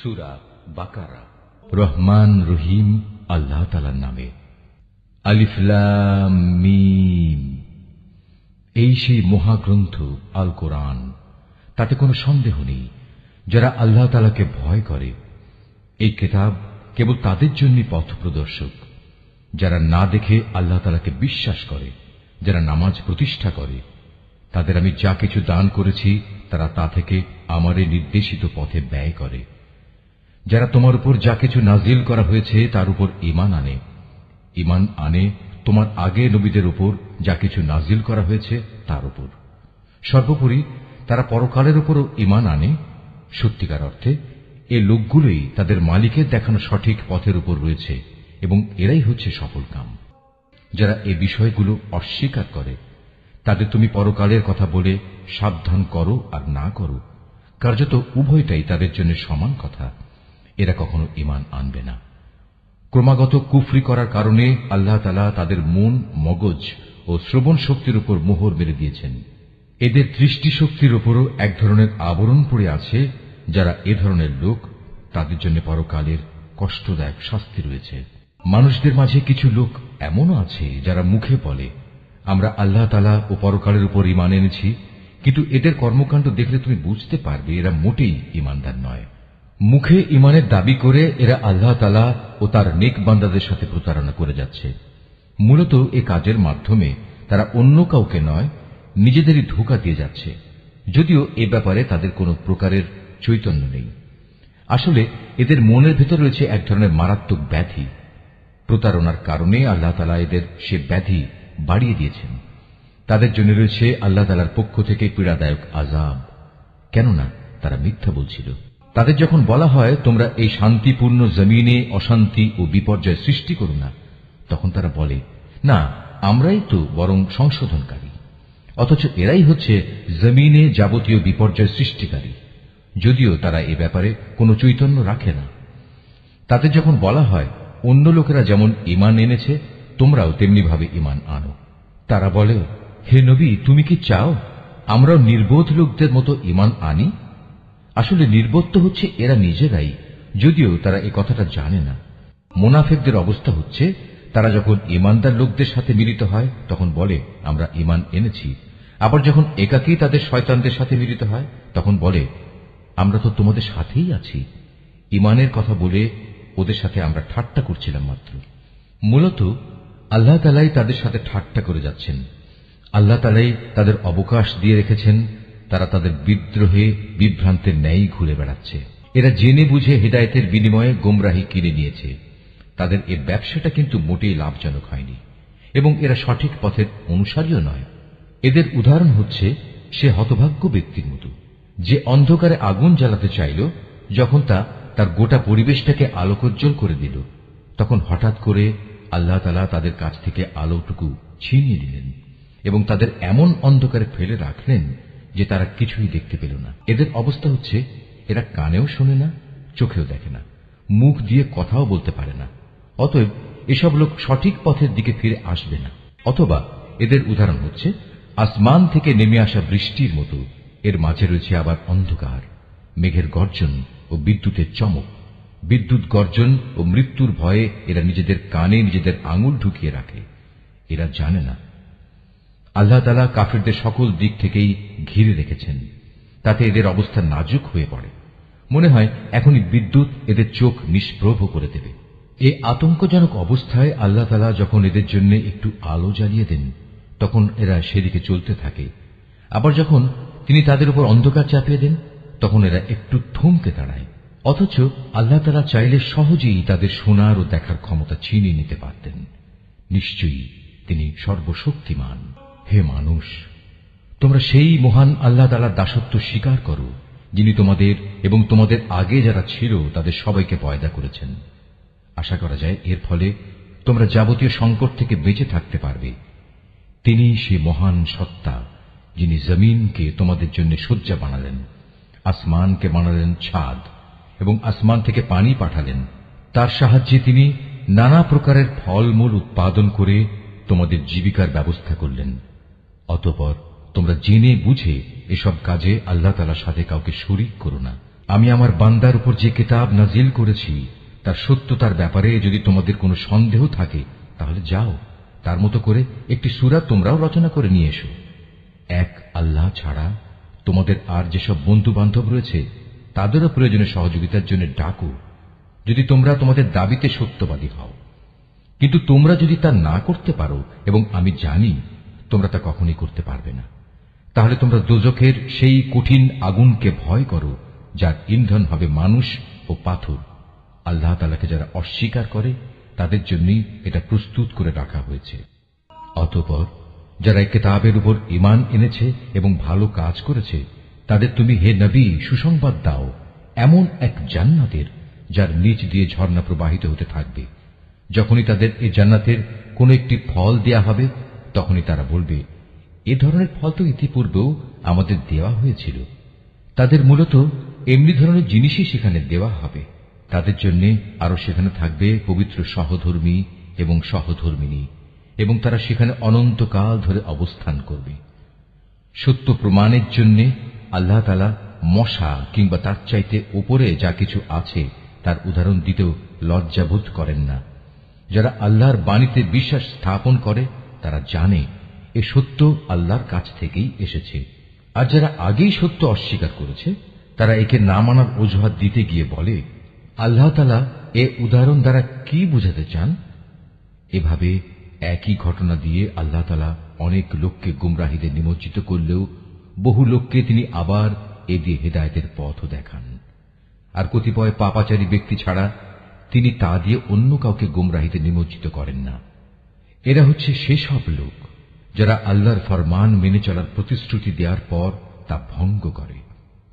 সূরা বাকারা। রহমান রহিম আল্লাহ তাআলার নামে। আলিফ লাম মিম। এই সেই মহাগ্রন্থ আল কোরআন, তাতে কোনো সন্দেহ নেই যারা আল্লাহ তাআলাকে ভয় করে। এই কিতাব কেবল তাদের জন্যই পথ প্রদর্শক, যারা না দেখে আল্লাহ তাআলাকে বিশ্বাস করে, যারা নামাজ প্রতিষ্ঠা করে। তাদের আমি যা কিছু দান করেছি তারা তা থেকে আমারে নির্দেশিত পথে ব্যয় করে। যারা তোমার উপর যা কিছু নাজিল করা হয়েছে তার উপর ঈমান আনে তোমার আগে নবীদের উপর যা কিছু নাজিল করা হয়েছে তার উপর। সর্বোপরি তারা পরকালের উপরও ঈমান আনে। সত্যিকার অর্থে এ লোকগুলোই তাদের মালিকের দেখানো সঠিক পথের উপর রয়েছে এবং এরাই হচ্ছে সফলকাম। যারা এ বিষয়গুলো অস্বীকার করে তাদের তুমি পরকালের কথা বলে সাবধান করো আর না করো, কার্যত উভয়টাই তাদের জন্য সমান কথা। এরা কখনো ঈমান আনবে না। ক্রমাগত কুফরি করার কারণে আল্লাহ তাআলা তাদের মন, মগজ ও শ্রবণ শক্তির উপর মোহর মেরে দিয়েছেন। এদের দৃষ্টিশক্তির উপরও এক ধরনের আবরণ পড়ে আছে। যারা এ ধরনের লোক, তাদের জন্য পরকালের কষ্টদায়ক শাস্তি রয়েছে। মানুষদের মাঝে কিছু লোক এমনও আছে যারা মুখে বলে আমরা আল্লাহ তাআলা ও পরকালের উপর ঈমান এনেছি, কিন্তু এদের কর্মকাণ্ড দেখলে তুমি বুঝতে পারবে এরা মোটেই ঈমানদার নয়। মুখে ঈমানের দাবি করে এরা আল্লাহ তাআলা ও তার নেক বান্দাদের সাথে প্রতারণা করে যাচ্ছে। মূলত এ কাজের মাধ্যমে তারা অন্য কাউকে নয়, নিজেদেরই ধোঁকা দিয়ে যাচ্ছে, যদিও এ ব্যাপারে তাদের কোনো প্রকারের চৈতন্য নেই। আসলে এদের মনের ভেতর রয়েছে এক ধরনের মারাত্মক ব্যাধি। প্রতারণার কারণে আল্লাহ তাআলা এদের সে ব্যাধি বাড়িয়ে দিয়েছেন। তাদের জন্য রয়েছে আল্লাহ তাআলার পক্ষ থেকে পীড়াদায়ক আযাব, কেননা তারা মিথ্যা বলছিল। তাদের যখন বলা হয় তোমরা এই শান্তিপূর্ণ জমিনে অশান্তি ও বিপর্যয় সৃষ্টি করো না, তখন তারা বলে না, আমরাই তো বরং সংশোধনকারী। অথচ এরাই হচ্ছে জমিনে যাবতীয় বিপর্যয় সৃষ্টিকারী, যদিও তারা এ ব্যাপারে কোনো চৈতন্য রাখে না। তাদের যখন বলা হয় অন্য লোকেরা যেমন ঈমান এনেছে তোমরাও তেমনি ভাবে ঈমান আনো, তারা বলে হে নবী, তুমি কি চাও আমরাও নির্বোধ লোকদের মতো ঈমান আনি? আসলে নির্বোধ তো হচ্ছে এরা নিজেরাই, যদিও তারা এ কথাটা জানে না। মুনাফিকদের অবস্থা হচ্ছে তারা যখন ঈমানদার লোকদের সাথে মিলিত হয় তখন বলে আমরা ঈমান এনেছি, আবার যখন একাকী তাদের শয়তানদের সাথে মিলিত হয় তখন বলে আমরা তো তোমাদের সাথেই আছি। ঈমানের কথা বলে ওদের সাথে আমরা ঠাট্টা করছিলাম মাত্র। মূলত আল্লাহ তাআলাই তাদের সাথে ঠাট্টা করে যাচ্ছেন। আল্লাহ তাআলাই তাদের অবকাশ দিয়ে রেখেছেন। তারা তাদের বিদ্রোহে বিভ্রান্তের ন্যায় ঘুরে বেড়াচ্ছে। এরা জেনে বুঝে হেদায়েতের বিনিময়ে গোমরাহি কিনে নিয়েছে। তাদের এ ব্যবসাটা কিন্তু মোটেই লাভজনক হয়নি এবং এরা সঠিক পথের অনুসারীও নয়। এদের উদাহরণ হচ্ছে সে হতভাগ্য ব্যক্তির মতো যে অন্ধকারে আগুন জ্বালাতে চাইল, যখন তা তার গোটা পরিবেশটাকে আলোকোজ্জ্বল করে দিল, তখন হঠাৎ করে আল্লাহ তাআলা তাদের কাছ থেকে আলোটুকু ছিনিয়ে নিলেন এবং তাদের এমন অন্ধকারে ফেলে রাখলেন যে তারা কিছুই দেখতে পেল না। এদের অবস্থা হচ্ছে এরা কানেও শোনে না, চোখেও দেখে না, মুখ দিয়ে কথাও বলতে পারে না। অতএব এসব লোক সঠিক পথের দিকে ফিরে আসবে না। অথবা এদের উদাহরণ হচ্ছে আসমান থেকে নেমে আসা বৃষ্টির মতো। এর মাঝে রয়েছে আবার অন্ধকার, মেঘের গর্জন ও বিদ্যুতের চমক। বিদ্যুৎ গর্জন ও মৃত্যুর ভয়ে এরা নিজেদের কানে নিজেদের আঙুল ঢুকিয়ে রাখে। এরা জানে না আল্লাহ তাআলা কাফিরদের সকল দিক থেকেই ঘিরে রেখেছেন। তাতে এদের অবস্থা নাজুক হয়ে পড়ে। মনে হয় এখনই বিদ্যুৎ এদের চোখ নিষ্প্রভ করে দেবে। এই আতঙ্কজনক অবস্থায় আল্লাহ তাআলা যখন এদের জন্য একটু আলো জ্বালিয়ে দেন তখন এরা সেদিকে চলতে থাকে। আবার যখন তিনি তাদের উপর অন্ধকার চাপিয়ে দেন তখন এরা একটু থমকে দাঁড়ায়। অথচ আল্লাহ তাআলা চাইলে সহজেই তাদের শোনার ও দেখার ক্ষমতা ছিনিয়ে নিতে পারতেন। নিশ্চয়ই তিনি সর্বশক্তিমান। হে মানুষ, তোমরা সেই মহান আল্লাহ তাআলার দাসত্ব স্বীকার করো যিনি তোমাদের এবং তোমাদের আগে যারা ছিল তাদের সবাইকে পয়দা করেছেন। আশা করা যায় এর ফলে তোমরা যাবতীয় সংকট থেকে বেঁচে থাকতে পারবে। তিনি সে মহান সত্তা যিনি জমিনকে তোমাদের জন্য শয্যা বানালেন, আসমানকে বানালেন ছাদ এবং আসমান থেকে পানি পাঠালেন। তার সাহায্যে তিনি নানা প্রকারের ফলমূল উৎপাদন করে তোমাদের জীবিকার ব্যবস্থা করলেন। অতঃপর তোমরা জেনে বুঝে এসব কাজে আল্লাহ তাআলার সাথে কাউকে শরীক করো না। আমি আমার বান্দার উপর যে কিতাব নাজিল করেছি তার সত্যতার ব্যাপারে যদি তোমাদের কোনো সন্দেহ থাকে তাহলে যাও, তার মতো করে একটি সূরা তোমরাও রচনা করে নিয়ে এসো। এক আল্লাহ ছাড়া তোমাদের আর যেসব বন্ধু বান্ধব রয়েছে তাদেরও প্রয়োজনে সহযোগিতার জন্য ডাকো, যদি তোমরা তোমাদের দাবিতে সত্যবাদী হও। কিন্তু তোমরা যদি তা না করতে পারো, এবং আমি জানি তোমরা তা কখনই করতে পারবে না, তাহলে তোমরা দোজখের সেই কঠিন আগুনকে ভয় করো যার ইন্ধন হবে মানুষ ও পাথর। আল্লাহ তাআলাকে যারা অস্বীকার করে তাদের জন্যই এটা প্রস্তুত করে রাখা হয়েছে। অতঃপর যারা এই কিতাবের উপর ঈমান এনেছে এবং ভালো কাজ করেছে তাদের তুমি হে নবী সুসংবাদ দাও এমন এক জান্নাতের যার নিচ দিয়ে ঝর্ণা প্রবাহিত হতে থাকবে। যখনই তাদের এই জান্নাতের কোন একটি ফল দেয়া হবে তখনই তারা বলবে, এ ধরনের ফল তো ইতিপূর্বেও আমাদের দেওয়া হয়েছিল। তাদের মূলত এমনি ধরনের জিনিসই সেখানে দেওয়া হবে। তাদের জন্য আরো সেখানে থাকবে পবিত্র সহধর্মী এবং সহধর্মিনী, এবং তারা সেখানে অনন্তকাল ধরে অবস্থান করবে। সত্য প্রমাণের জন্য আল্লাহ তাআলা মশা কিংবা তার চাইতে উপরে যা কিছু আছে তার উদাহরণ দিতেও লজ্জাবোধ করেন না। যারা আল্লাহর বাণীতে বিশ্বাস স্থাপন করে তারা জানে এ সত্য আল্লাহর কাছ থেকেই এসেছে। আর যারা আগেই সত্য অস্বীকার করেছে তারা একে না মানার অজুহাত দিতে গিয়ে বলে, আল্লাহ তাআলা এ উদাহরণ দ্বারা কি বুঝাতে চান? এভাবে একই ঘটনা দিয়ে আল্লাহ তাআলা অনেক লোককে গুমরাহিতে নিমজ্জিত করলেও বহু লোককে তিনি আবার এ দিয়ে হেদায়েতের পথও দেখান। আর কতিপয় পাপাচারী ব্যক্তি ছাড়া তিনি তা দিয়ে অন্য কাউকে গুমরাহিতে নিমজ্জিত করেন না। এরা হচ্ছে সেসব লোক যারা আল্লাহর ফরমান মেনে চলার প্রতিশ্রুতি দেওয়ার পর তা ভঙ্গ করে।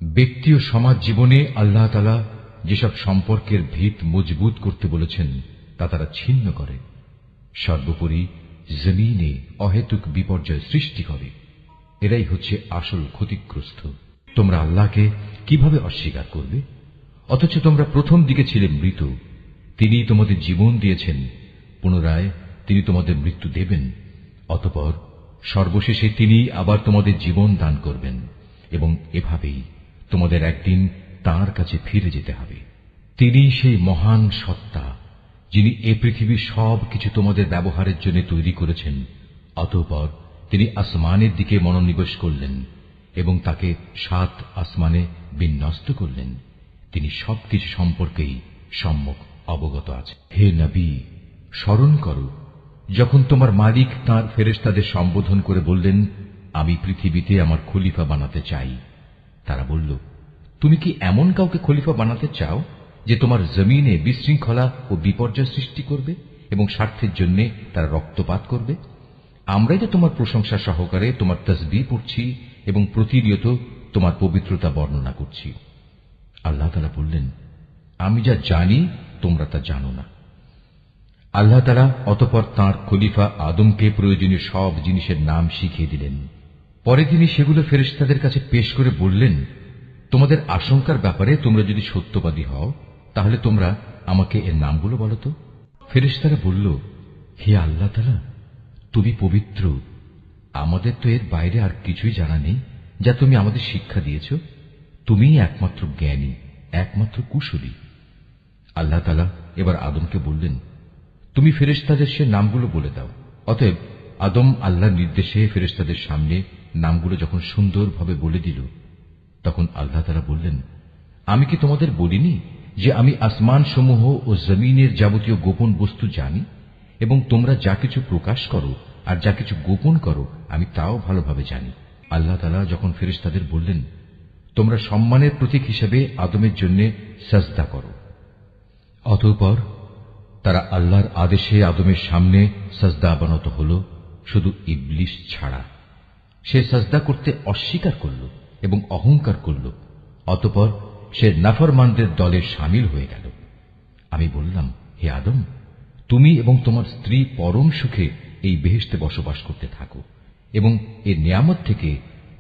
ব্যক্তি ও সমাজ জীবনে আল্লাহ তাআলা যেসব সম্পর্কের ভিত মজবুত করতে বলেছেন তা তারা ছিন্ন করে। সর্বোপরি জমিনে অহেতুক বিপর্যয় সৃষ্টি করে। এরাই হচ্ছে আসল ক্ষতিগ্রস্ত। তোমরা আল্লাহকে কিভাবে অস্বীকার করবে? অথচ তোমরা প্রথম দিকে ছিলে মৃত। তিনি তোমাদের জীবন দিয়েছেন, পুনরায় তিনি তোমাদের মৃত্যু দেবেন। অতঃপর সর্বশেষে তিনি আবার তোমাদের জীবন দান করবেন, এবং এভাবেই তোমাদের একদিন তাঁর কাছে ফিরে যেতে হবে। তিনি সেই মহান সত্তা যিনি এ পৃথিবীর সব কিছু তোমাদের ব্যবহারের জন্য তৈরি করেছেন। অতঃপর তিনি আসমানের দিকে মনোনিবেশ করলেন এবং তাকে 7 আসমানে বিন্যস্ত করলেন। তিনি সবকিছু সম্পর্কেই সম্যক অবগত আছে। হে নবী, স্মরণ করো যখন তোমার মালিক তাঁর ফেরেশতাদের সম্বোধন করে বললেন, আমি পৃথিবীতে আমার খলিফা বানাতে চাই। তারা বলল, তুমি কি এমন কাউকে খলিফা বানাতে চাও যে তোমার জমিনে বিশৃঙ্খলা ও বিপর্যয় সৃষ্টি করবে এবং স্বার্থের জন্য তারা রক্তপাত করবে? আমরাই তো তোমার প্রশংসা সহকারে তোমার তাসবিহ পড়ছি এবং প্রতিনিয়ত তোমার পবিত্রতা বর্ণনা করছি। আল্লাহ তাআলা বললেন, আমি যা জানি তোমরা তা জানো না। আল্লাহ তাআলা অতঃপর তাঁর খলিফা আদমকে প্রয়োজনীয় সব জিনিসের নাম শিখিয়ে দিলেন। পরে তিনি সেগুলো ফেরেশতাদের কাছে পেশ করে বললেন, তোমাদের আশঙ্কার ব্যাপারে তোমরা যদি সত্যবাদী হও তাহলে তোমরা আমাকে এর নামগুলো বলো তো। ফেরেশতারা বলল, হে আল্লাহ তাআলা, তুমি পবিত্র, আমাদের তো এর বাইরে আর কিছুই জানা নেই যা তুমি আমাদের শিক্ষা দিয়েছ। তুমিই একমাত্র জ্ঞানী, একমাত্র কুশলী। আল্লাহ তাআলা এবার আদমকে বললেন, তুমি ফেরেশতাদের সে নামগুলো বলে দাও। অতএব আদম আল্লাহর নির্দেশে ফেরেশতাদের সামনে নামগুলো যখন সুন্দরভাবে বলে দিল, তখন আল্লাহ তাআলা বললেন, আমি কি তোমাদের বলিনি যে আমি আসমান সমূহ ও জমিনের যাবতীয় গোপন বস্তু জানি, এবং তোমরা যা কিছু প্রকাশ করো আর যা কিছু গোপন করো আমি তাও ভালোভাবে জানি। আল্লাহ তাআলা যখন ফেরেশতাদের বললেন, তোমরা সম্মানের প্রতীক হিসেবে আদমের জন্য সাজদা করো, অতঃপর তারা আল্লাহর আদেশে আদমের সামনে সাজদা অবনত হল, শুধু ইবলিস ছাড়া। সে সাজদা করতে অস্বীকার করল এবং অহংকার করল। অতঃপর সে নাফরমানদের দলে শামিল হয়ে গেল। আমি বললাম, হে আদম, তুমি এবং তোমার স্ত্রী পরম সুখে এই বেহেশতে বসবাস করতে থাকো, এবং এর নিয়ামত থেকে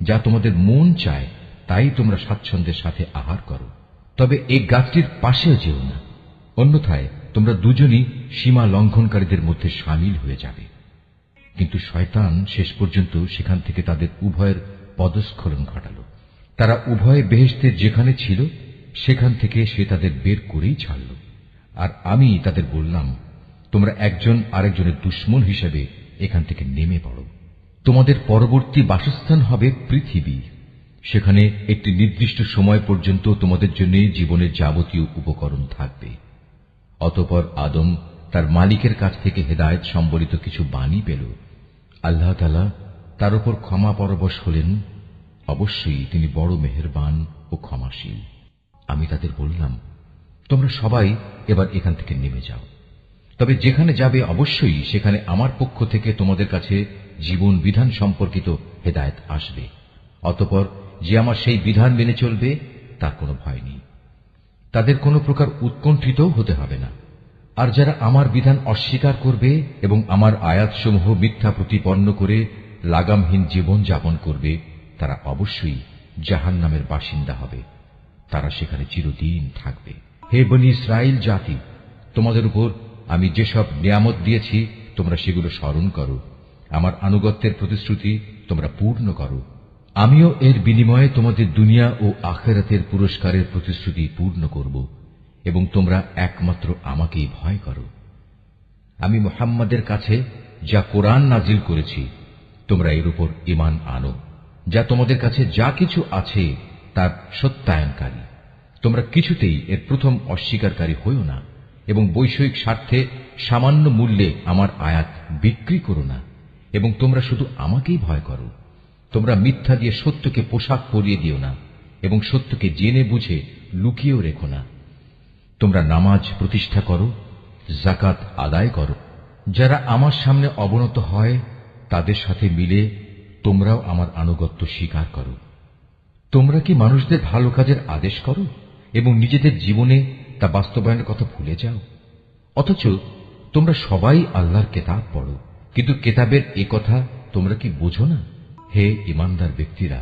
যা তোমাদের মন চায় তাই তোমরা স্বাচ্ছন্দ্যের সাথে আহার করো। তবে এই গাছটির পাশেও যেও না, অন্যথায় তোমরা দুজনই সীমা লঙ্ঘনকারীদের মধ্যে শামিল হয়ে যাবে। কিন্তু শয়তান শেষ পর্যন্ত সেখান থেকে তাদের উভয়ের পদস্খলন ঘটাল। তারা উভয়ে বেহেশতের যেখানে ছিল সেখান থেকে সে তাদের বের করেই ছাড়ল। আর আমি তাদের বললাম, তোমরা একজন আরেকজনের দুশমন হিসেবে এখান থেকে নেমে পড়ো। তোমাদের পরবর্তী বাসস্থান হবে পৃথিবী। সেখানে একটি নির্দিষ্ট সময় পর্যন্ত তোমাদের জন্য জীবনের যাবতীয় উপকরণ থাকবে। অতঃপর আদম তার মালিকের কাছ থেকে হেদায়েত সম্বলিত কিছু বাণী পেল। আল্লাহ তাআলা তার উপর ক্ষমা পরবশ হলেন। অবশ্যই তিনি বড় মেহেরবান ও ক্ষমাশীল। আমি তাদের বললাম, তোমরা সবাই এবার এখান থেকে নেমে যাও। তবে যেখানে যাবে অবশ্যই সেখানে আমার পক্ষ থেকে তোমাদের কাছে জীবন বিধান সম্পর্কিত হেদায়েত আসবে। অতঃপর যে আমার সেই বিধান মেনে চলবে তার কোনো ভয় নেই, তাদের কোনো প্রকার উৎকণ্ঠিত হতে হবে না। আর যারা আমার বিধান অস্বীকার করবে এবং আমার আয়াতসমূহ মিথ্যা প্রতিপন্ন করে লাগামহীন জীবন যাপন করবে, তারা অবশ্যই জাহান্নামের বাসিন্দা হবে। তারা সেখানে চিরদিন থাকবে। হে বনী ইসরাইল জাতি, তোমাদের উপর আমি যেসব নিয়ামত দিয়েছি তোমরা সেগুলো স্মরণ করো। আমার আনুগত্যের প্রতিশ্রুতি তোমরা পূর্ণ করো। আমিও এর বিনিময়ে তোমাদের দুনিয়া ও আখিরাতের পুরস্কারের প্রতিশ্রুতি পূর্ণ করব এবং তোমরা একমাত্র আমাকেই ভয় করো। আমি মুহাম্মাদের কাছে যা কোরআন নাজিল করেছি তোমরা এর উপর ঈমান আনো। যা তোমাদের কাছে যা কিছু আছে তার সত্যায়নকারী। তোমরা কিছুতেই এর প্রথম অস্বীকারী হইও না এবং বৈষয়িক স্বার্থে সামান্য মূল্যে আমার আয়াত বিক্রি করো না এবং তোমরা শুধু আমাকেই ভয় করো। তোমরা মিথ্যা দিয়ে সত্যকে পোশাক পরিয়ে দিও না এবং সত্যকে জেনে বুঝে লুকিয়েও রেখো না। তোমরা নামাজ প্রতিষ্ঠা করো, যাকাত আদায় করো। যারা আমার সামনে অবনত হয় তাদের সাথে মিলে তোমরাও আমার আনুগত্য স্বীকার করো। তোমরা কি মানুষদের ভালো কাজের আদেশ করো এবং নিজেদের জীবনে তা বাস্তবায়নের কথা ভুলে যাও? অথচ তোমরা সবাই আল্লাহর কেতাব পড়ো, কিন্তু কেতাবের এ কথা তোমরা কি বোঝো না? হে ঈমানদার ব্যক্তিরা,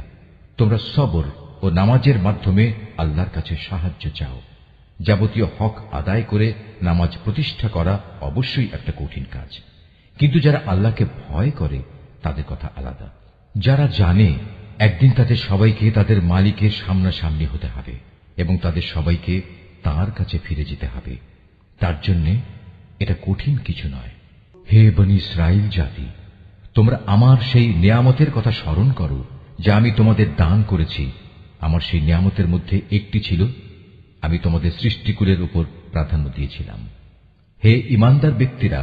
তোমরা সবর ও নামাজের মাধ্যমে আল্লাহর কাছে সাহায্য চাও। যাবতীয় হক আদায় করে নামাজ প্রতিষ্ঠা করা অবশ্যই একটা কঠিন কাজ, কিন্তু যারা আল্লাহকে ভয় করে তাদের কথা আলাদা। যারা জানে একদিন তাদের সবাইকে তাদের মালিকের সামনাসামনি হতে হবে এবং তাদের সবাইকে তাঁর কাছে ফিরে যেতে হবে, তার জন্য এটা কঠিন কিছু নয়। হে বনী ইসরাইল জাতি, তোমরা আমার সেই নিয়ামতের কথা স্মরণ করো যা আমি তোমাদের দান করেছি। আমার সেই নিয়ামতের মধ্যে একটি ছিল আমি তোমাদের সৃষ্টিকুলের উপর প্রাধান্য দিয়েছিলাম। হে ঈমানদার ব্যক্তিরা,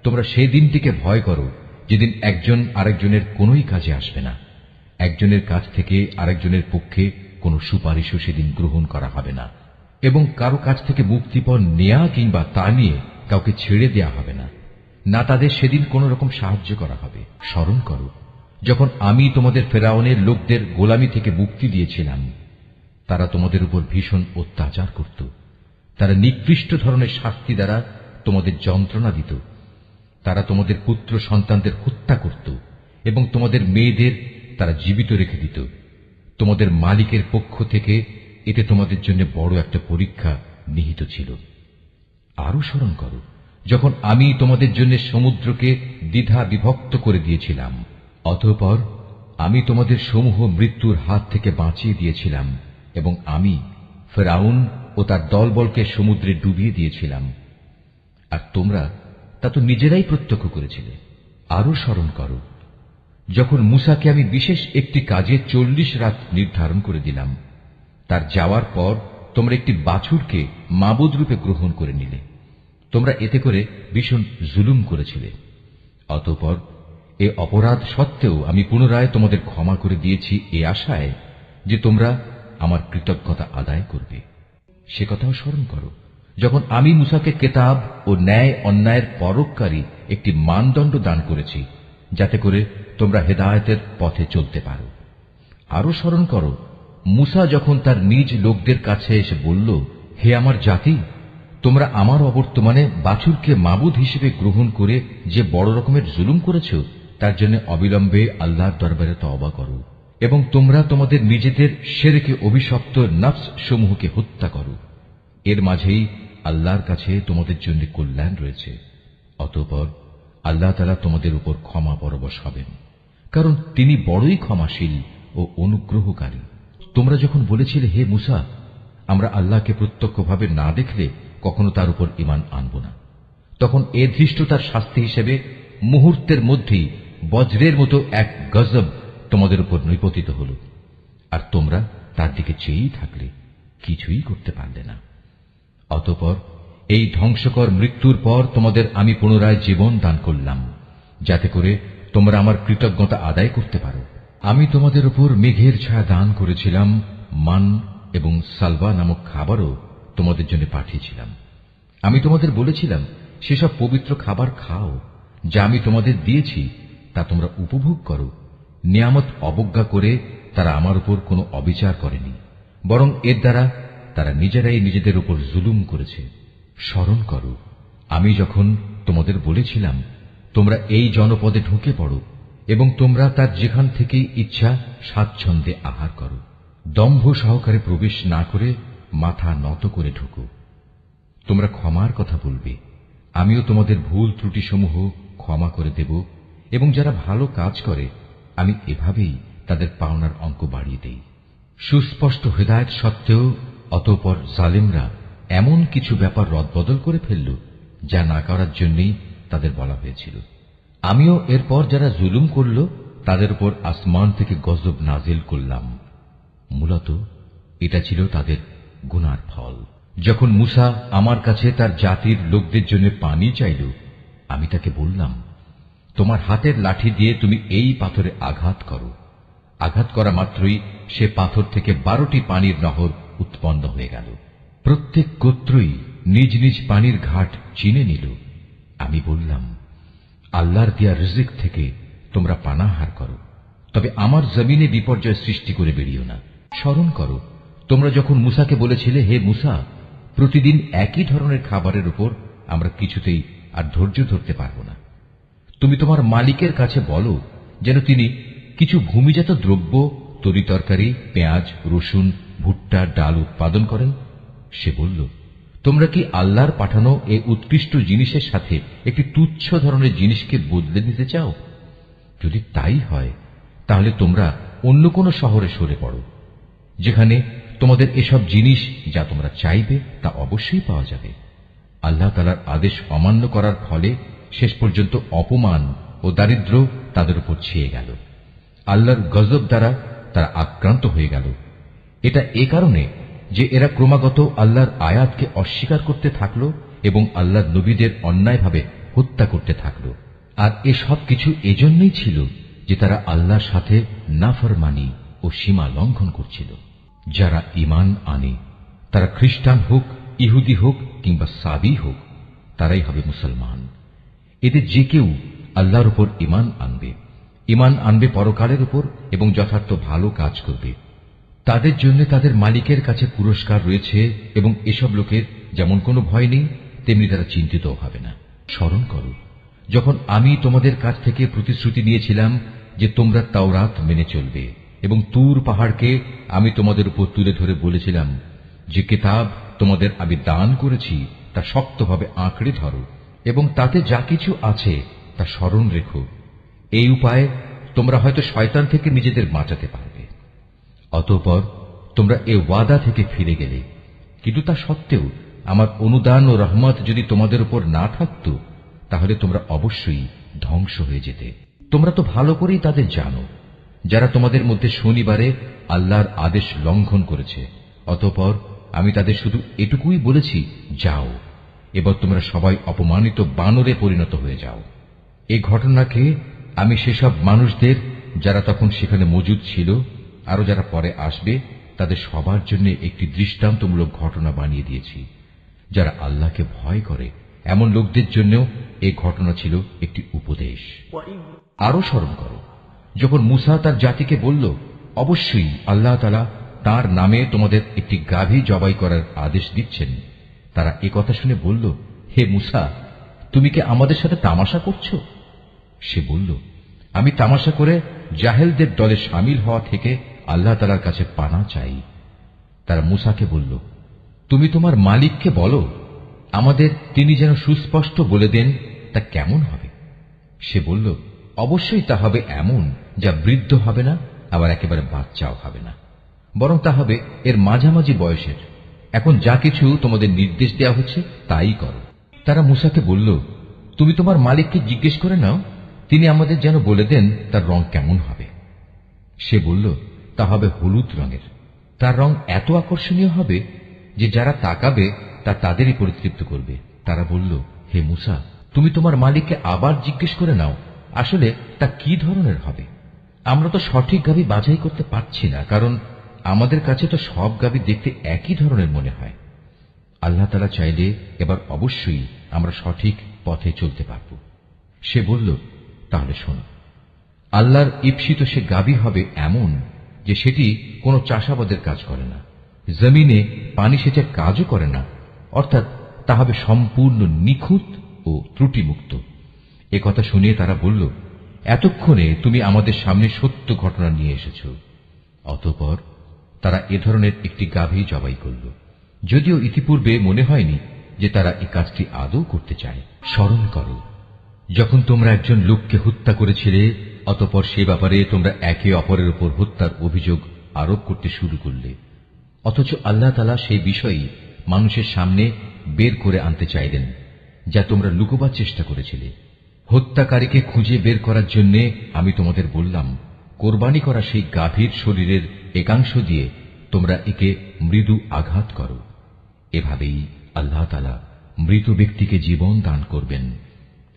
তোমরা সেই দিনটিকে ভয় করো যেদিন একজন আরেকজনের কোনোই কাজে আসবে না। একজনের কাছ থেকে আরেকজনের পক্ষে কোনো সুপারিশও সেদিন গ্রহণ করা হবে না এবং কারো কাছ থেকে মুক্তিপণ নেয়া কিংবা তা নিয়ে কাউকে ছেড়ে দেয়া হবে না, না তাদের সেদিন কোন রকম সাহায্য করা হবে। স্মরণ করো যখন আমি তোমাদের ফেরাউনের লোকদের গোলামি থেকে মুক্তি দিয়েছিলাম। তারা তোমাদের উপর ভীষণ অত্যাচার করত। তারা নিকৃষ্ট ধরনের শাস্তি দ্বারা তোমাদের যন্ত্রণা দিত। তারা তোমাদের পুত্র সন্তানদের হত্যা করত এবং তোমাদের মেয়েদের তারা জীবিত রেখে দিত। তোমাদের মালিকের পক্ষ থেকে এতে তোমাদের জন্য বড় একটা পরীক্ষা নিহিত ছিল। আরো স্মরণ করো যখন আমি তোমাদের জন্য সমুদ্রকে দ্বিধা বিভক্ত করে দিয়েছিলাম। অতঃপর আমি তোমাদের সমূহ মৃত্যুর হাত থেকে বাঁচিয়ে দিয়েছিলাম এবং আমি ফেরাউন ও তার দলবলকে সমুদ্রে ডুবিয়ে দিয়েছিলাম। আর তোমরা তা তো নিজেরাই প্রত্যক্ষ করেছিলে। আরো স্মরণ করো যখন মূসাকে আমি বিশেষ একটি কাজে 40 রাত নির্ধারণ করে দিলাম। তার যাওয়ার পর তোমরা একটি বাছুরকে মাবুদ রূপে গ্রহণ করে নিলে। তোমরা এতে করে ভীষণ জুলুম করেছিলে। অতঃপর এ অপরাধ সত্ত্বেও আমি পুনরায় তোমাদের ক্ষমা করে দিয়েছি এ আশায় যে তোমরা আমার কৃতজ্ঞতা আদায় করবে। সে কথাও স্মরণ করো যখন আমি মূসাকে কেতাব ও ন্যায় অন্যায়ের পরককারী একটি মানদণ্ড দান করেছি, যাতে করে তোমরা হেদায়েতের পথে চলতে পারো। আরো স্মরণ করো মূসা যখন তার নিজ লোকদের কাছে এসে বলল, হে আমার জাতি, তোমরা আমার অবর্তমানে বাছুরকে মাবুদ হিসেবে গ্রহণ করে যে বড় রকমের জুলুম করেছ, তার জন্য অবিলম্বে আল্লাহর দরবারে তওবা করো এবং তোমরা তোমাদের নিজেদের শিরকে অভিশপ্ত নফস সমূহকে হত্যা করো। এর মাঝেই আল্লাহর কাছে তোমাদের জন্য কল্যাণ রয়েছে। অতঃপর আল্লাহ তাআলা তোমাদের উপর ক্ষমা পরবশ হবেন, কারণ তিনি বড়ই ক্ষমাশীল ও অনুগ্রহকারী। তোমরা যখন বলেছিলে, হে মূসা, আমরা আল্লাহকে প্রত্যক্ষভাবে না দেখলে কখনো তার উপর ঈমান আনব না। তখন এ ধৃষ্টতার শাস্তি হিসেবে মুহূর্তের মধ্যেই বজ্রের মতো এক গজব তোমাদের উপর নিপতিত হল, আর তোমরা তার দিকে চেয়েই থাকলে, কিছুই করতে পারলে না। অতঃপর এই ধ্বংসকর মৃত্যুর পর তোমাদের আমি পুনরায় জীবন দান করলাম, যাতে করে তোমরা আমার কৃতজ্ঞতা আদায় করতে পারো। আমি তোমাদের উপর মেঘের ছায়া দান করেছিলাম, মান এবং সালওয়া নামক খাবারও তোমাদের জন্য পাঠিয়েছিলাম। আমি তোমাদের বলেছিলাম, সেসব পবিত্র খাবার খাও যা আমি তোমাদের দিয়েছি, তা তোমরা উপভোগ করো। নিয়ামত অবজ্ঞা করে তারা আমার উপর কোনো অবিচার করেনি, বরং এর দ্বারা তারা নিজেরাই নিজেদের উপর জুলুম করেছে। স্মরণ করো, আমি যখন তোমাদের বলেছিলাম, তোমরা এই জনপদে ঢুকে পড়ো এবং তোমরা তার যেখান থেকে ইচ্ছা স্বাচ্ছন্দ্যে আহার করো। দম্ভ সহকারে প্রবেশ না করে মাথা নত করে ঢুকো। তোমরা ক্ষমার কথা বলবে, আমিও তোমাদের ভুল ত্রুটিসমূহ ক্ষমা করে দেব, এবং যারা ভালো কাজ করে আমি এভাবেই তাদের পাওনার অঙ্ক বাড়িয়ে দেই। সুস্পষ্ট হেদায়েত সত্ত্বেও অতঃপর জালিমরা এমন কিছু ব্যাপার রদবদল করে ফেলল যা না করার জন্যই তাদের বলা হয়েছিল। আমিও এরপর যারা জুলুম করল তাদের উপর আসমান থেকে গজব নাজিল করলাম। মূলত এটা ছিল তাদের গুনার ফল। যখন মূসা আমার কাছে তার জাতির লোকদের জন্য পানি চাইল, আমি তাকে বললাম, তোমার হাতের লাঠি দিয়ে তুমি এই পাথরে আঘাত করো। আঘাত করা মাত্রই সে পাথর থেকে 12টি পানির নহর উৎপন্ন হয়ে গেল। প্রত্যেক গোত্রই নিজ নিজ পানির ঘাট চিনে নিল। আমি বললাম, আল্লাহর দেয়া রিজিক থেকে তোমরা পানাহার করো, তবে আমার জমিনে বিপর্যয় সৃষ্টি করে বেরিও না। স্মরণ করো, তোমরা যখন মূসাকে বলেছিলে, হে মূসা, প্রতিদিন একই ধরনের খাবারের উপর আমরা কিছুতেই আর ধৈর্য ধরতে পারব না। তুমি তোমার মালিকের কাছে বলো যেন তিনি কিছু ভূমিজাত দ্রব্য, তরিতরকারি, পেঁয়াজ, রসুন, ভুট্টা, ডাল উৎপাদন করেন। সে বলল, তোমরা কি আল্লাহর পাঠানো এই উৎকৃষ্ট জিনিসের সাথে একটি তুচ্ছ ধরনের জিনিসকে বদলে দিতে চাও? যদি তাই হয়, তাহলে তোমরা অন্য কোন শহরে সরে পড়ো, যেখানে তোমাদের এসব জিনিস যা তোমরা চাইবে তা অবশ্যই পাওয়া যাবে। আল্লাহ তাআলার আদেশ অমান্য করার ফলে শেষ পর্যন্ত অপমান ও দারিদ্র তাদের উপর ছেয়ে গেল। আল্লাহর গজব দ্বারা তারা আক্রান্ত হয়ে গেল। এটা এ কারণে যে এরা ক্রমাগত আল্লাহর আয়াতকে অস্বীকার করতে থাকল এবং আল্লাহর নবীদের অন্যায়ভাবে হত্যা করতে থাকল। আর এসব কিছু এজন্যই ছিল যে তারা আল্লাহর সাথে নাফরমানি ও সীমা লঙ্ঘন করছিল। যারা ঈমান আনে, তারা খ্রিস্টান হোক, ইহুদি হোক কিংবা সাবি হোক, তারাই হবে মুসলমান। এদের যে কেউ আল্লাহর উপর ঈমান আনবে পরকালের উপর এবং যথার্থ ভালো কাজ করবে, তাদের জন্য তাদের মালিকের কাছে পুরস্কার রয়েছে, এবং এসব লোকের যেমন কোনো ভয় নেই, তেমনি তারা চিন্তিতও হবে না। স্মরণ করো, যখন আমি তোমাদের কাছ থেকে প্রতিশ্রুতি নিয়েছিলাম যে তোমরা তাওরাত মেনে চলবে, এবং তুর পাহাড়কে আমি তোমাদের উপর তুলে ধরে বলেছিলাম, যে কিতাব তোমাদের আমি দান করেছি তা শক্তভাবে আঁকড়ে ধরো এবং তাতে যা কিছু আছে তা স্মরণ রেখো। এই উপায়ে তোমরা হয়তো শয়তান থেকে নিজেদের বাঁচাতে পারবে। অতঃপর তোমরা এ ওয়াদা থেকে ফিরে গেলে, কিন্তু তা সত্ত্বেও আমার অনুদান ও রহমত যদি তোমাদের উপর না থাকত, তাহলে তোমরা অবশ্যই ধ্বংস হয়ে যেতে। তোমরা তো ভালো করেই তাদের জানো যারা তোমাদের মধ্যে শনিবারে আল্লাহর আদেশ লঙ্ঘন করেছে। অতঃপর আমি তাদের শুধু এটুকুই বলেছি, যাও, এবার তোমরা সবাই অপমানিত বানরে পরিণত হয়ে যাও। এই ঘটনাকে আমি সেসব মানুষদের যারা তখন সেখানে মজুদ ছিল, আরো যারা পরে আসবে, তাদের সবার জন্য একটি দৃষ্টান্তমূলক ঘটনা বানিয়ে দিয়েছি। যারা আল্লাহকে ভয় করে এমন লোকদের জন্যও এই ঘটনা ছিল একটি উপদেশ। আরো স্মরণ করো, যখন মূসা তার জাতিকে বলল, অবশ্যই আল্লাহ তাআলা তাঁর নামে তোমাদের একটি গাভী জবাই করার আদেশ দিচ্ছেন, তারা এ কথা শুনে বলল, হে মূসা, তুমি কি আমাদের সাথে তামাশা করছো? সে বলল, আমি তামাশা করে জাহেলদের দলে শামিল হওয়া থেকে আল্লাহ তাআলার কাছে পানা চাই। তারা মূসাকে বলল, তুমি তোমার মালিককে বলো আমাদের তিনি যেন সুস্পষ্ট বলে দেন তা কেমন হবে। সে বলল, অবশ্যই তা হবে এমন যা বৃদ্ধ হবে না, আবার একেবারে বাচ্চাও হবে না, বরং তা হবে এর মাঝামাঝি বয়সের, এখন যা কিছু তোমাদের নির্দেশ দেওয়া হচ্ছে তাই করো। তারা মূসাকে বলল, তুমি তোমার মালিককে জিজ্ঞেস করে নাও, তিনি আমাদের যেন বলে দেন তার রং কেমন হবে। সে বলল, তা হবে হলুদ রঙের। তার রং এত আকর্ষণীয় হবে যে যারা তাকাবে তা তাদেরই পরিতৃপ্ত করবে। তারা বলল, হে মূসা, তুমি তোমার মালিককে আবার জিজ্ঞেস করে নাও, আসলে তা কি ধরনের হবে। আমরা তো সঠিক গাভী বাছাই করতে পারছি না, কারণ আমাদের কাছে তো সব গাভী দেখতে একই ধরনের মনে হয়। আল্লাহ তাআলা চাইলে এবার অবশ্যই আমরা সঠিক পথে চলতে পারব। সে বলল, তাহলে শোনো, আল্লাহর ঈপ্সিত সে গাভী হবে এমন যে সেটি কোনো চাষাবাদের কাজ করে না, জমিনে পানি সেচের কাজও করে না, অর্থাৎ তা হবে সম্পূর্ণ নিখুঁত ও ত্রুটিমুক্ত। এ কথা শুনিয়ে তারা বলল, এতক্ষণে তুমি আমাদের সামনে সত্য ঘটনা নিয়ে এসেছ। অতঃপর তারা এ ধরনের একটি গাভী জবাই করল, যদিও ইতিপূর্বে মনে হয়নি যে তারা এই কাজটি আদৌ করতে চায়। স্মরণ করো, যখন তোমরা একজন লোককে হত্যা করেছিলে, অতঃপর সে ব্যাপারে তোমরা একে অপরের উপর হত্যার অভিযোগ আরোপ করতে শুরু করলে, অথচ আল্লাহ তাআলা সেই বিষয়ই মানুষের সামনে বের করে আনতে চাইলেন যা তোমরা লুকোবার চেষ্টা করেছিলে। হত্যাকারীকে খুঁজে বের করার জন্য আমি তোমাদের বললাম, কোরবানি করা সেই গাভীর শরীরের একাংশ দিয়ে তোমরা একে মৃদু আঘাত করো। এভাবেই আল্লাহ তাআলা মৃত ব্যক্তিকে জীবন দান করবেন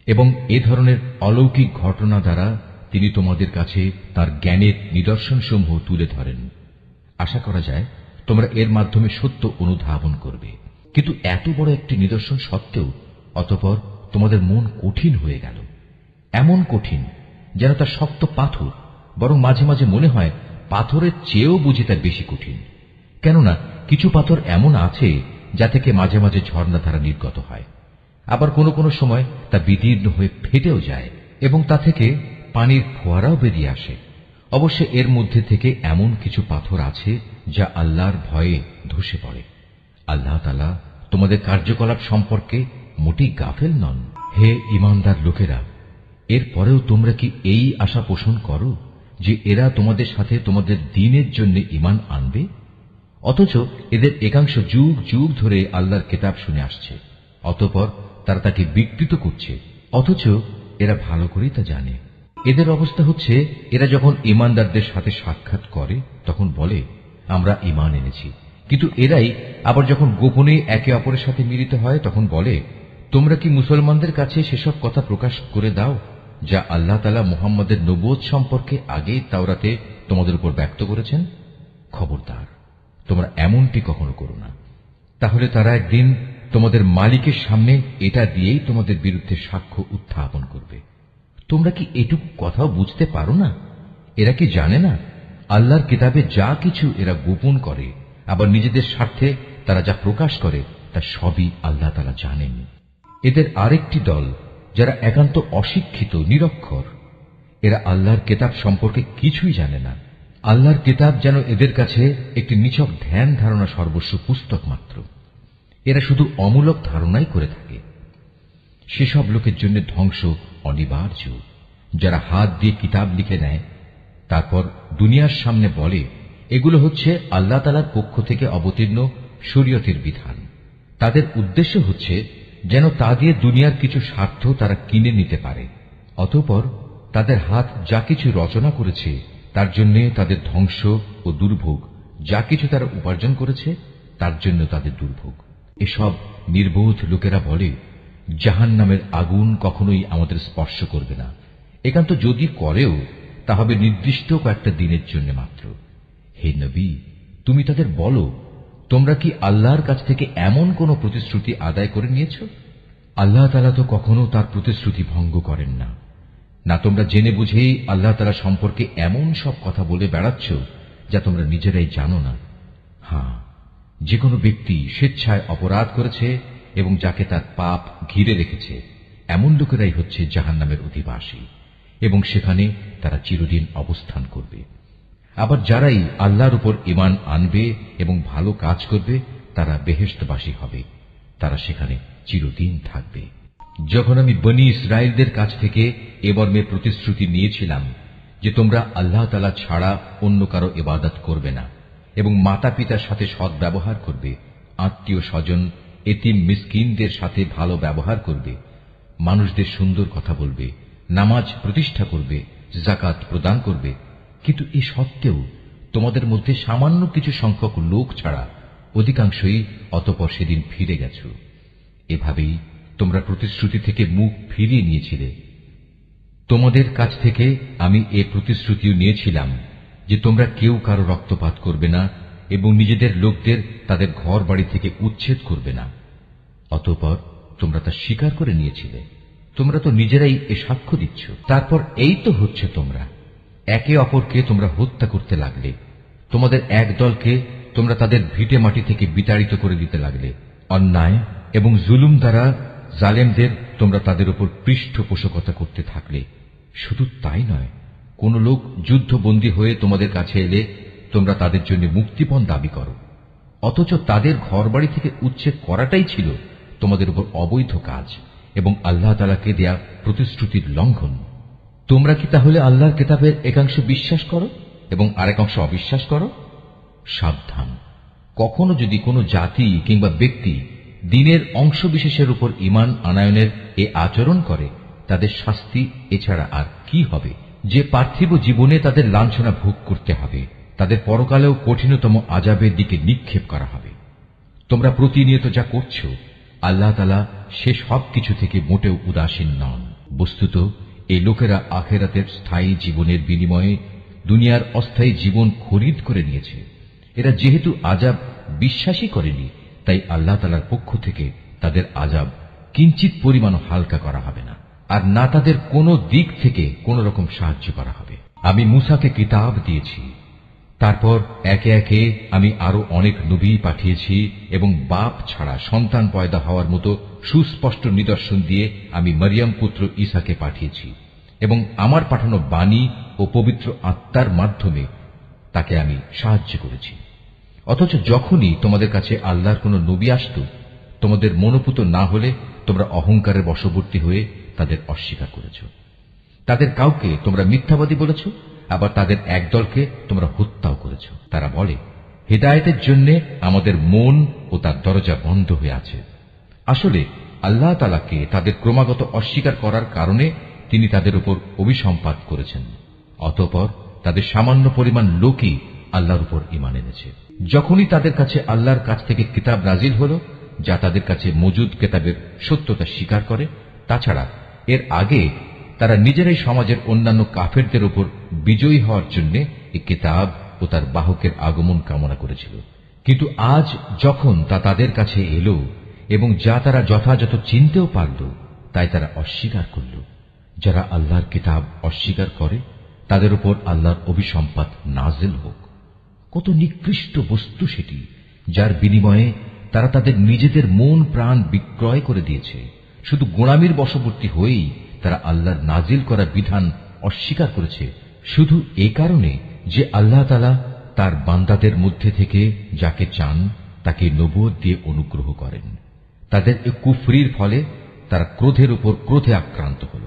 এবং এ ধরনের অলৌকিক ঘটনা দ্বারা তিনি তোমাদের কাছে তার জ্ঞানের নিদর্শনসমূহ তুলে ধরেন। আশা করা যায় তোমরা এর মাধ্যমে সত্য অনুধাবন করবে। কিন্তু এত বড় একটি নিদর্শন সত্ত্বেও অতঃপর তোমাদের মন কঠিন হয়ে গেল, এমন কঠিন যেন তা শক্ত পাথর, বরং মাঝে মাঝে মনে হয় পাথরের চেয়েও বুঝি তার বেশি কঠিন। কেননা কিছু পাথর এমন আছে যা থেকে মাঝে মাঝে ঝর্ণাধারা নির্গত হয়, আবার কোনো কোনো সময় তা বিদীর্ণ হয়ে ফেটেও যায় এবং তা থেকে পানির ফোয়ারাও বেরিয়ে আসে। অবশ্য এর মধ্যে থেকে এমন কিছু পাথর আছে যা আল্লাহর ভয়ে ধসে পড়ে। আল্লাহ তাআলা তোমাদের কার্যকলাপ সম্পর্কে মোটেই গাফেল নন। হে ঈমানদার লোকেরা, এরপরেও তোমরা কি এই আশা পোষণ করো যে এরা তোমাদের সাথে তোমাদের দ্বীনের জন্য ঈমান আনবে? অথচ এদের একাংশ যুগ যুগ ধরে আল্লাহর কিতাব শুনে আসছে, অতঃপর তারা তাকে বিকৃত করছে, অথচ এরা ভালো করেই তা জানে। এদের অবস্থা হচ্ছে, এরা যখন ঈমানদারদের সাথে সাক্ষাৎ করে তখন বলে, আমরা ঈমান এনেছি, কিন্তু এরাই আবার যখন গোপনে একে অপরের সাথে মিলিত হয় তখন বলে, তোমরা কি মুসলমানদের কাছে সেসব কথা প্রকাশ করে দাও যা আল্লাহ তাআলা মুহাম্মদের নবুয়ত সম্পর্কে আগেই তাওরাতে তোমাদের উপর ব্যক্ত করেছেন? খবরদার, তোমরা এমনটি কখনো করো না, তাহলে তারা একদিন তোমাদের মালিকের সামনে এটা দিয়েই তোমাদের বিরুদ্ধে সাক্ষ্য উত্থাপন করবে। তোমরা কি এটুকু কথাও বুঝতে পারো না? এরা কি জানে না আল্লাহর কিতাবে যা কিছু এরা গোপন করে, আবার নিজেদের স্বার্থে তারা যা প্রকাশ করে তা সবই আল্লাহ তাআলা জানেন। এদের আরেকটি দল যারা একান্ত অশিক্ষিত, নিরক্ষর, এরা আল্লাহর কিতাব সম্পর্কে কিছুই জানে না। আল্লাহর কিতাব যেন এদের কাছে একটি নিছক ধ্যান ধারণা সর্বস্ব পুস্তক মাত্র। এরা শুধু অমূলক ধারণাই করে থাকে। সেসব লোকের জন্য ধ্বংস অনিবার্য যারা হাত দিয়ে কিতাব লিখে নেয়, তারপর দুনিয়ার সামনে বলে এগুলো হচ্ছে আল্লাহ তাআলার পক্ষ থেকে অবতীর্ণ শরীয়তের বিধান। তাদের উদ্দেশ্য হচ্ছে যেন তা দিয়ে দুনিয়ার কিছু স্বার্থ তারা কিনে নিতে পারে। অতঃপর তাদের হাত যা কিছু রচনা করেছে তার জন্য তাদের ধ্বংস ও দুর্ভোগ, যা কিছু তারা উপার্জন করেছে তার জন্য তাদের দুর্ভোগ। এসব নির্বোধ লোকেরা বলে, জাহান্নামের আগুন কখনোই আমাদের স্পর্শ করবে না, একান্ত যদি করেও তা হবে নির্দিষ্ট কয়েকটা দিনের জন্য মাত্র। হে নবী, তুমি তাদের বলো, তোমরা কি আল্লাহর কাছ থেকে এমন কোন প্রতিশ্রুতি আদায় করে নিয়েছ? আল্লাহ তাআলা তো কখনো তার প্রতিশ্রুতি ভঙ্গ করেন না। না তোমরা জেনে বুঝেই আল্লাহ তাআলা সম্পর্কে এমন সব কথা বলে বেড়াচ্ছ যা তোমরা নিজেরাই জানো না। হ্যাঁ, যে কোনো ব্যক্তি স্বেচ্ছায় অপরাধ করেছে এবং যাকে তার পাপ ঘিরে রেখেছে, এমন লোকেরাই হচ্ছে জাহান্নামের অধিবাসী এবং সেখানে তারা চিরদিন অবস্থান করবে। আবার যারাই আল্লাহর উপর ঈমান আনবে এবং ভালো কাজ করবে তারা বেহেশতবাসী হবে, তারা সেখানে চিরদিন থাকবে। যখন আমি বনী ইসরায়েলদের কাছ থেকে এ মর্মে প্রতিশ্রুতি নিয়েছিলাম যে তোমরা আল্লাহ তাআলা ছাড়া অন্য কারো ইবাদত করবে না এবং মাতা পিতার সাথে সৎ ব্যবহার করবে, আত্মীয় স্বজন, এতিম মিসকিনদের সাথে ভালো ব্যবহার করবে, মানুষদের সুন্দর কথা বলবে, নামাজ প্রতিষ্ঠা করবে, যাকাত প্রদান করবে। কিন্তু এ সত্ত্বেও তোমাদের মধ্যে সামান্য কিছু সংখ্যক লোক ছাড়া অধিকাংশই অতঃপর সেদিন ফিরে গেছ। এভাবেই তোমরা প্রতিশ্রুতি থেকে মুখ ফিরিয়ে নিয়েছিলে। তোমাদের কাছ থেকে আমি এ প্রতিশ্রুতিও নিয়েছিলাম যে তোমরা কেউ কারো রক্তপাত করবে না এবং নিজেদের লোকদের তাদের ঘর বাড়ি থেকে উচ্ছেদ করবে না। অতঃপর তোমরা তা স্বীকার করে নিয়েছিলে। তোমরা তো নিজেরাই এ সাক্ষ্য দিচ্ছ। তারপর এই তো হচ্ছে, তোমরা একে অপরকে তোমরা হত্যা করতে লাগলে। তোমাদের এক দলকে তোমরা তাদের ভিটে মাটি থেকে বিতাড়িত করে দিতে লাগলে। অন্যায় এবং জুলুম দ্বারা জালেমদের তোমরা তাদের উপর পৃষ্ঠপোষকতা করতে থাকলে। শুধু তাই নয়, কোন লোক যুদ্ধবন্দী হয়ে তোমাদের কাছে এলে তোমরা তাদের জন্য মুক্তিপণ দাবি করো, অথচ তাদের ঘরবাড়ি থেকে উচ্ছেদ করাটাই ছিল তোমাদের উপর অবৈধ কাজ এবং আল্লাহ তাআলাকে দেয়া প্রতিশ্রুতির লঙ্ঘন। তোমরা কি তাহলে আল্লাহর কিতাবের একাংশ বিশ্বাস করো এবং আরেকাংশ অবিশ্বাস করো? সাবধান, কখনো যদি কোনো জাতি কিংবা ব্যক্তি দ্বীনের অংশবিশেষের উপর ঈমান আনয়নের এ আচরণ করে, তাদের শাস্তি এছাড়া আর কি হবে? যে পার্থিব জীবনে তাদের লাঞ্ছনা ভোগ করতে হবে, তাদের পরকালেও কঠিনতম আযাবের দিকে নিক্ষেপ করা হবে। তোমরা প্রতিনিয়ত যা করছ, আল্লাহ তাআলা সে সব কিছু থেকে মোটেও উদাসীন নন। বস্তুত এই লোকেরা আখিরাতের স্থায়ী জীবনের বিনিময়ে দুনিয়ার অস্থায়ী জীবন খরিদ করে নিয়েছে। এরা যেহেতু আযাব বিশ্বাসই করেনি, তাই আল্লাহ তাআলার পক্ষ থেকে তাদের আযাব কিঞ্চিত পরিমাণ হালকা করা হবে না, আর না তাদের কোনো দিক থেকে কোন রকম সাহায্য করা হবে। আমি মূসাকে কিতাব দিয়েছি, তারপর একে একে আমি আরো অনেক নবী পাঠিয়েছি এবং বাপ ছাড়া সন্তান পয়দা হওয়ার মতো সুস্পষ্ট নিদর্শন দিয়ে আমি মরিয়ম পুত্র ঈসাকে পাঠিয়েছি এবং আমার পাঠানো বাণী ও পবিত্র আত্মার মাধ্যমে তাকে আমি সাহায্য করেছি। অথচ যখনই তোমাদের কাছে আল্লাহর কোন নবী আসত, তোমাদের মনোপুত না হলে তোমরা অহংকারের বশবর্তী হয়ে তাদের অস্বীকার করেছ। তাদের কাউকে তোমরা মিথ্যাবাদী বলেছ, আবার তাদের একদলকে তোমরা হত্যাও করেছ। তারা বলে, হিদায়াতের জন্য আমাদের মন ও তার দরজা বন্ধ হয়ে আছে। আসলে আল্লাহ তাআলাকে তাদের ক্রমাগত অস্বীকার করার কারণে তিনি তাদের উপর অভিসম্পাত করেছেন। অতঃপর তাদের সামান্য পরিমাণ লোকই আল্লাহর উপর ঈমান এনেছে। যখনই তাদের কাছে আল্লাহর কাছ থেকে কিতাব নাজিল হল, যা তাদের কাছে মজুদ কিতাবের সত্যতা স্বীকার করে, তাছাড়া এর আগে তারা নিজেরাই সমাজের অন্যান্য কাফেরদের উপর বিজয়ী হওয়ার জন্য এই কিতাব ও তার বাহকের আগমন কামনা করেছিল। কিন্তু আজ যখন তা তাদের কাছে এলো এবং যা তারা যথাযথ চিনতেও পারল, তাই তারা অস্বীকার করল। যারা আল্লাহর কিতাব অস্বীকার করে, তাদের উপর আল্লাহর অভিসম্পাত নাজিল হোক। কত নিকৃষ্ট বস্তু সেটি, যার বিনিময়ে তারা তাদের নিজেদের মন প্রাণ বিক্রয় করে দিয়েছে। শুধু গোলামির বশবর্তী হয়েই তারা আল্লাহর নাজিল করা বিধান অস্বীকার করেছে, শুধু এ কারণে যে আল্লাহ তাআলা তার বান্দাদের মধ্যে থেকে যাকে চান তাকে নবুয়ত দিয়ে অনুগ্রহ করেন। তাদের এ কুফরির ফলে তারা ক্রোধের উপর ক্রোধে আক্রান্ত হল।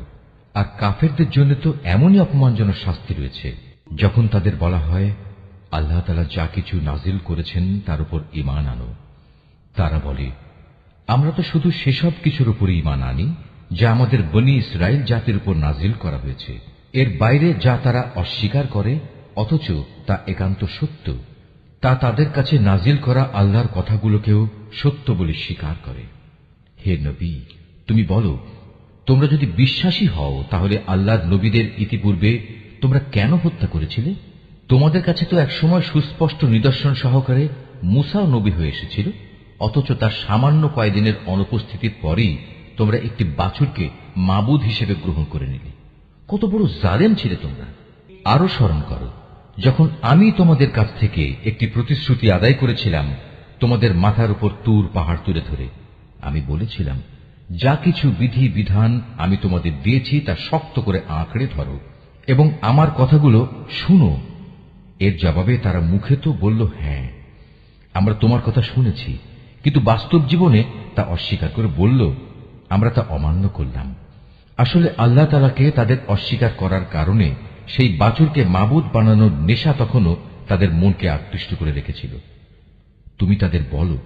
আর কাফেরদের জন্য তো এমনই অপমানজনক শাস্তি রয়েছে, যখন তাদের বলা হয়, আল্লাহ তাআলা যা কিছু নাজিল করেছেন তার উপর ঈমান আনো। তারা বলে, আমরা তো শুধু সেসব কিছুর উপর ঈমান আনি যা আমাদের বনী ইসরাইল জাতির উপর নাজিল করা হয়েছে। এর বাইরে যা তারা অস্বীকার করে, অথচ তা একান্ত সত্য, তা তাদের কাছে নাজিল করা আল্লাহর কথাগুলোকেও সত্য বলে স্বীকার করে। হে নবী, তুমি বলো, তোমরা যদি বিশ্বাসী হও, তাহলে আল্লাহর নবীদের ইতিপূর্বে তোমরা কেন হত্যা করেছিলে? তোমাদের কাছে তো একসময় সুস্পষ্ট নিদর্শন সহকারে মূসাও নবী হয়ে এসেছিল, অথচ তার সামান্য কয়েকদিনের অনুপস্থিতির পরেই তোমরা একটি বাছুরকে মাবুদ হিসেবে গ্রহণ করে নিলে। কত বড় জালেম ছিলে তোমরা! আরো স্মরণ করো, যখন আমি তোমাদের কাছ থেকে একটি প্রতিশ্রুতি আদায় করেছিলাম, তোমাদের মাথার উপর তুর পাহাড় তুলে ধরে আমি বলেছিলাম, যা কিছু বিধি বিধান আমি তোমাদের দিয়েছি তা শক্ত করে আঁকড়ে ধরো এবং আমার কথাগুলো শুনো। এর জবাবে তারা মুখে তো বলল, হ্যাঁ, আমরা তোমার কথা শুনেছি, কিন্তু বাস্তব জীবনে তা অস্বীকার করে বলল, আমরা তা অমান্য করলাম। আসলে আল্লাহ তাআলাকে তাদের অস্বীকার করার কারণে সেই বাছুরকে মাবুদ বানানোর নেশা তখনও তাদের মনকে আকৃষ্ট করে রেখেছিল। তুমি তাদের বলো,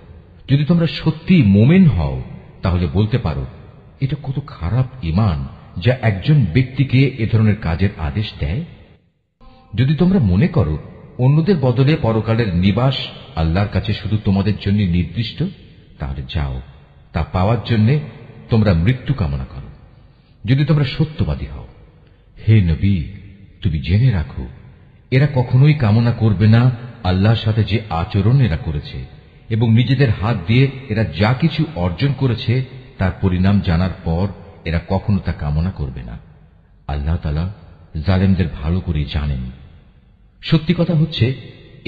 যদি তোমরা সত্যি মোমেন হও তাহলে বলতে পারো, এটা কত খারাপ ঈমান যা একজন ব্যক্তিকে এ ধরনের কাজের আদেশ দেয়। যদি তোমরা মনে করো অন্যদের বদলে পরকালের নিবাস আল্লাহর কাছে শুধু তোমাদের জন্য নির্দিষ্ট, তাহলে যাও, তা পাওয়ার জন্য তোমরা মৃত্যু কামনা করো, যদি তোমরা সত্যবাদী হও। হে নবী, তুমি জেনে রাখো, এরা কখনোই কামনা করবে না আল্লাহর সাথে যে আচরণ এরা করেছে, এবং নিজেদের হাত দিয়ে এরা যা কিছু অর্জন করেছে তার পরিণাম জানার পর এরা কখনো তা কামনা করবে না। আল্লাহ তাআলা জালেমদের ভালো করে জানেন। সত্যি কথা হচ্ছে,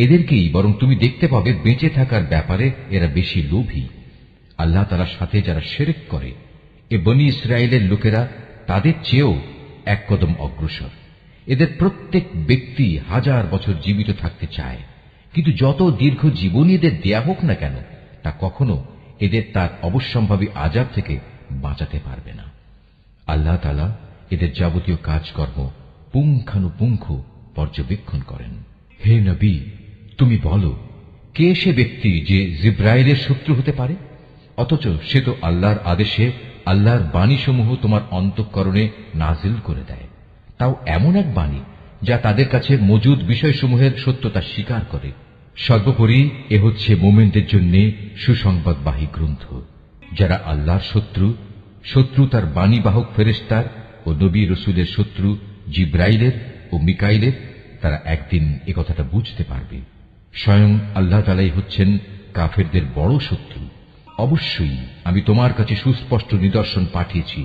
এদেরকেই বরং তুমি দেখতে পাবে বেঁচে থাকার ব্যাপারে এরা বেশি লোভী। আল্লাহ তাআলার সাথে যারা শিরক করে, এ বনী ইসরায়েলের লোকেরা তাদের চেয়েও এক কদম অগ্রসর। এদের প্রত্যেক ব্যক্তি 1000 বছর জীবিত থাকতে চায়, কিন্তু যত দীর্ঘ জীবনই এদের দেয়া হোক না কেন, তা কখনো এদের তার অবশ্যম্ভাবী আযাব থেকে বাঁচাতে পারবে না। আল্লাহ তাআলা এদের যাবতীয় কাজকর্ম পুঙ্খানুপুঙ্খ পর্যবেক্ষণ করেন। হে নবী, তুমি বলো, কে সে ব্যক্তি যে জিব্রাইলের শত্রু হতে পারে, অথচ সে তো আল্লাহর আদেশে আল্লাহর বাণীসমূহ তোমার অন্তঃকরণে নাজিল করে দেয়, তাও এমন এক বাণী যা তাদের কাছে মজুদ বিষয়সমূহের সত্যতা স্বীকার করে। সর্বোপরি এ হচ্ছে মোমেনদের জন্য সুসংবাদবাহী গ্রন্থ। যারা আল্লাহর শত্রু তার বাণীবাহক ফেরেশতার ও নবী রসুলের শত্রু জিব্রাইলের ও মিকাইলের, তারা একদিন এ কথাটা বুঝতে পারবে। স্বয়ং আল্লাহ তাআলাই হচ্ছেন কাফেরদের বড় শত্রু। অবশ্যই আমি তোমার কাছে সুস্পষ্ট নিদর্শন পাঠিয়েছি।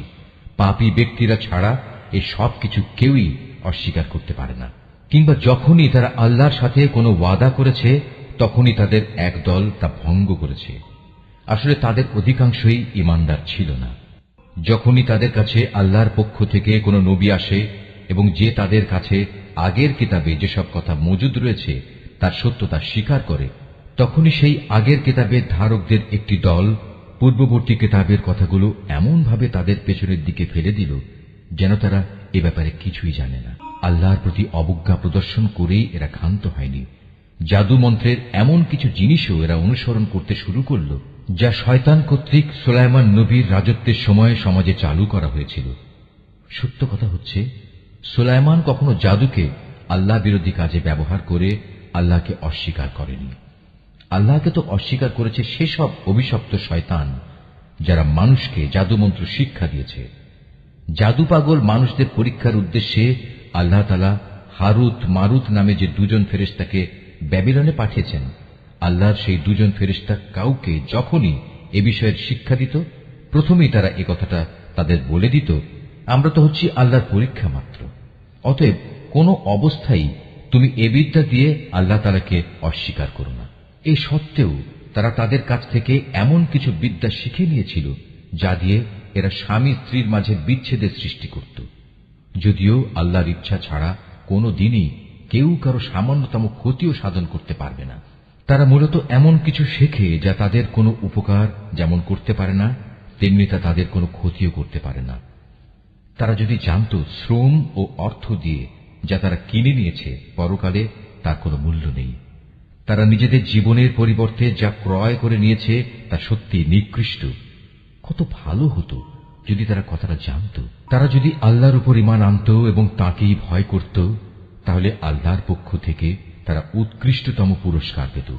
পাপী ব্যক্তিরা ছাড়া এ সব কিছু কেউই অস্বীকার করতে পারে না, কিংবা যখনই তারা আল্লাহর সাথে কোনো ওয়াদা করেছে তখনই তাদের এক দল তা ভঙ্গ করেছে। আসলে তাদের অধিকাংশই ঈমানদার ছিল না। যখনই তাদের কাছে আল্লাহর পক্ষ থেকে কোনো নবী আসে এবং যে তাদের কাছে আগের কিতাবে যেসব কথা মজুদ রয়েছে তার সত্যতা স্বীকার করে, তখনই সেই আগের কিতাবের ধারকদের একটি দল পূর্ববর্তী কিতাবের কথাগুলো এমনভাবে তাদের পেছনের দিকে ফেলে দিল যেন তারা এ ব্যাপারে কিছুই জানে না। আল্লাহর প্রতি অবজ্ঞা প্রদর্শন করেই এরা ক্ষান্ত হয়নি। জাদু মন্ত্রের এমন কিছু জিনিসও এরা অনুসরণ করতে শুরু করল যা শয়তান কর্তৃক সুলাইমান নবীর রাজত্বের সময় সমাজে চালু করা হয়েছিল। সত্য কথা হচ্ছে, সুলাইমান কখনো জাদুকে আল্লাহ বিরোধী কাজে ব্যবহার করে আল্লাহকে অস্বীকার করেনি। আল্লাহকে তো অস্বীকার করেছে সেসব অভিশপ্ত শয়তান যারা মানুষকে জাদুমন্ত্র শিক্ষা দিয়েছে। জাদু পাগল মানুষদের পরীক্ষার উদ্দেশ্যে আল্লাহ তাআলা হারুত মারুত নামে যে দুজন ফেরেশতাকে ব্যাবিলনে পাঠিয়েছেন, আল্লাহর সেই দুজন ফেরেশতা কাউকে যখনই এ বিষয়ের শিক্ষা দিত, প্রথমেই তারা এ কথাটা তাদের বলে দিত, আমরা তো হচ্ছি আল্লাহর পরীক্ষা মাত্র। অতএব কোন অবস্থায় তুমি এ বিদ্যা দিয়ে আল্লাহ তাআলাকে অস্বীকার করো না। এই সত্ত্বেও তারা তাদের কাছ থেকে এমন কিছু বিদ্যা শিখে নিয়েছিল যা দিয়ে এরা স্বামী স্ত্রীর মাঝে বিচ্ছেদের সৃষ্টি করত। যদিও আল্লাহর ইচ্ছা ছাড়া কোনো দিনই কেউ কারো সামান্যতম ক্ষতিও সাধন করতে পারবে না। তারা মূলত এমন কিছু শেখে যা তাদের কোনো উপকার যেমন করতে পারে না, তেমনি তা তাদের কোনো ক্ষতিও করতে পারে না। তারা যদি জানত শ্রম ও অর্থ দিয়ে যা তারা কিনে নিয়েছে পরকালে তার কোনো মূল্য নেই, তারা নিজেদের জীবনের পরিবর্তে যা ক্রয় করে নিয়েছে তা সত্যি নিকৃষ্ট। কত ভালো হতো যদি তারা কথাটা জানত। তারা যদি আল্লাহর উপর ঈমান আনত এবং তাঁকেই ভয় করত, তাহলে আল্লাহর পক্ষ থেকে তারা উৎকৃষ্টতম পুরস্কার পেত।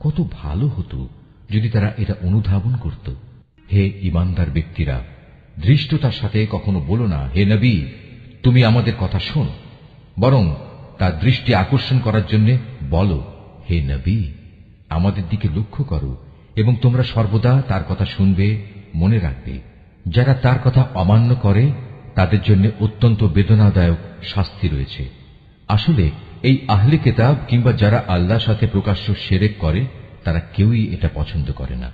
কত ভালো হতো যদি তারা এটা অনুধাবন করত। হে ঈমানদার ব্যক্তিরা, ধৃষ্টতার সাথে কখনো বলো না, হে নবী, তুমি আমাদের কথা শোনো। বরং তার দৃষ্টি আকর্ষণ করার জন্য বলো, হে নবী, আমাদের দিকে লক্ষ্য করো এবং তোমরা সর্বদা তার কথা শুনবে, মনে রাখবে। যারা তার কথা অমান্য করে তাদের জন্য অত্যন্ত বেদনাদায়ক শাস্তি রয়েছে। আসলে এই আহলে কিতাব কিংবা যারা আল্লাহর সাথে প্রকাশ্য শিরক করে তারা কেউই এটা পছন্দ করে না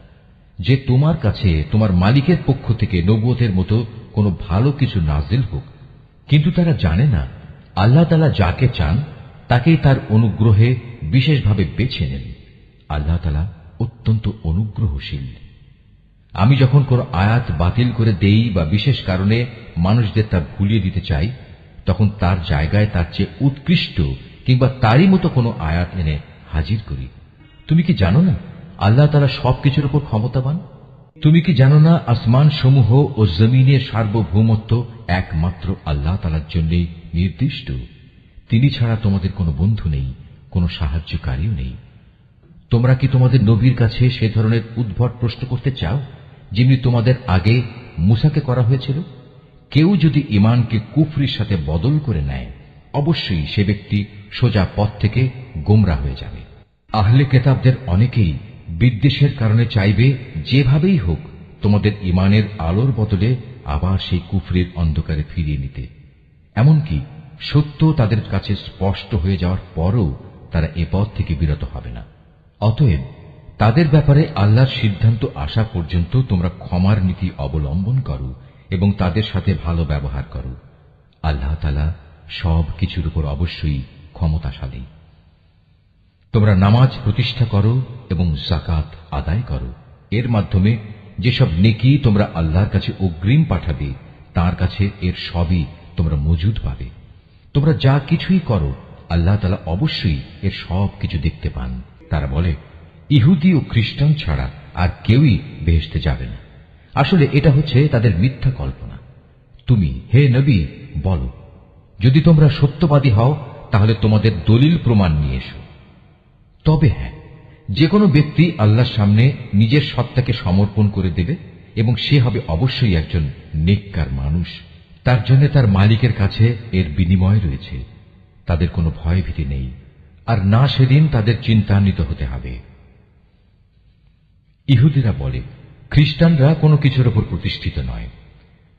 যে তোমার কাছে তোমার মালিকের পক্ষ থেকে নবুয়তের মতো কোনো ভালো কিছু নাজিল হোক। কিন্তু তারা জানে না আল্লাহ তাআলা যাকে চান তাকেই তার অনুগ্রহে বিশেষভাবে বেছে নেন। আল্লাহ তাআলা অত্যন্ত অনুগ্রহশীল। আমি যখন কোন আয়াত বাতিল করে দেই বা বিশেষ কারণে মানুষদের তা ভুলিয়ে দিতে চাই, তখন তার জায়গায় তার চেয়ে উৎকৃষ্ট কিংবা তারই মতো কোনো আয়াত এনে হাজির করি। তুমি কি জানো না আল্লাহ তাআলা সবকিছুর উপর ক্ষমতাবান? তুমি কি জানো না আসমান সমূহ ও জমিনের সার্বভৌমত্ব একমাত্র আল্লাহ তাআলার জন্যই নির্দিষ্ট? তিনি ছাড়া তোমাদের কোনো বন্ধু নেই, কোনো সাহায্যকারীও নেই। তোমরা কি তোমাদের নবীর কাছে সে ধরনের উদ্ভট প্রশ্ন করতে চাও যেমনি তোমাদের আগে মূসাকে করা হয়েছিল? কেউ যদি ঈমানকে কুফরির সাথে বদল করে নেয়, অবশ্যই সে ব্যক্তি সোজা পথ থেকে গোমরাহ হয়ে যাবে। আহলে কিতাবদের অনেকেই বিদ্বেষের কারণে চাইবে যেভাবেই হোক তোমাদের ঈমানের আলোর বদলে আবার সেই কুফরির অন্ধকারে ফিরিয়ে নিতে। এমনকি সত্য তাদের কাছে স্পষ্ট হয়ে যাওয়ার পরও তারা এ পথ থেকে বিরত হবে না। অতএব তাদের ব্যাপারে আল্লাহর সিদ্ধান্ত আসা পর্যন্ত তোমরা ক্ষমার নীতি অবলম্বন করো এবং তাদের সাথে ভালো ব্যবহার করো। আল্লাহ তাআলা সব কিছুর উপর অবশ্যই ক্ষমতাশালী। তোমরা নামাজ প্রতিষ্ঠা করো এবং যাকাত আদায় করো। এর মাধ্যমে যেসব নেকি তোমরা আল্লাহর কাছে অগ্রিম পাঠাবে, তার কাছে এর সবই তোমরা মজুদ পাবে। তোমরা যা কিছুই করো আল্লাহ তাআলা অবশ্যই এর সব কিছু দেখতে পান। তারা বলে, ইহুদি ও খ্রিস্টান ছাড়া আর কেউই বেহেশতে যাবে না। আসলে এটা হচ্ছে তাদের মিথ্যা কল্পনা। তুমি হে নবী বলো, যদি তোমরা সত্যবাদী হও তাহলে তোমাদের দলিল প্রমাণ নিয়ে এসো। তবে হ্যাঁ, যে কোনো ব্যক্তি আল্লাহর সামনে নিজের সত্তাকে সমর্পণ করে দেবে এবং সে হবে অবশ্যই একজন নেককার মানুষ। তার জন্য তার মালিকের কাছে এর বিনিময় রয়েছে। তাদের কোনো ভয়ভীতি নেই, আর না সেদিন তাদের চিন্তান্বিত হতে হবে। ইহুদিরা বলে, খ্রিস্টানরা কোনো কিছুর উপর প্রতিষ্ঠিত নয়।